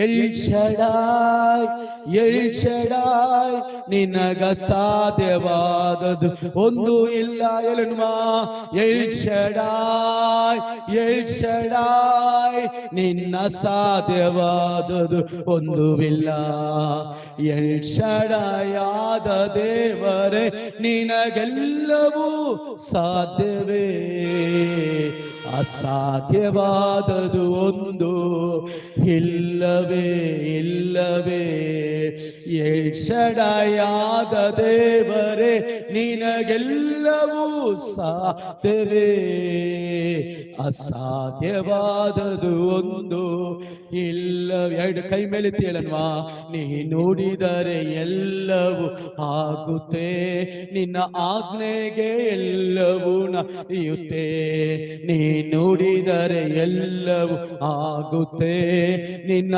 L Shaddai, L Shaddai, ನಿನಗ ಸಾಧ್ಯವಾದದು ಒಂದು ಇಲ್ಲ. ಎಲನ್ಮ ಎಲ್ ಶಡಾಯ್, ಎಲ್ ಶಡಾಯ್, ನಿನ್ನ ಸಾಧ್ಯವಾದದು ಒಂದುವಿಲ್ಲ. ಎಲ್ ಶಡಾಯಾದ ದೇವರೇ, ನಿನಗೆಲ್ಲವೂ ಸಾಧ್ಯವೇ. ಅಸಾಧ್ಯವಾದದು ಒಂದು ಇಲ್ಲವೇ ಇಲ್ಲವೇ. ಎಲ್ ಶಡಾಯಾದ ದೇವರೇ, ನಿನಗೆಲ್ಲವೂ ಸಾಧ್ಯವೇ. ಅಸಾಧ್ಯವಾದದು ಒಂದು ಇಲ್ಲವೇ. ಎರಡು ಕೈ ಮೇಲೆತ್ತಿಯಲ್ಲನ್ವಾ. ನೀ ನುಡಿದರೆ ಎಲ್ಲವೂ ಆಗುತ್ತೆ, ನಿನ್ನ ಆಜ್ಞೆಗೆ ಎಲ್ಲವೂ ನಡೆಯುತ್ತೆ. ನೀ ನುಡಿದರೆ ಎಲ್ಲವೂ ಆಗುತ್ತೆ, ನಿನ್ನ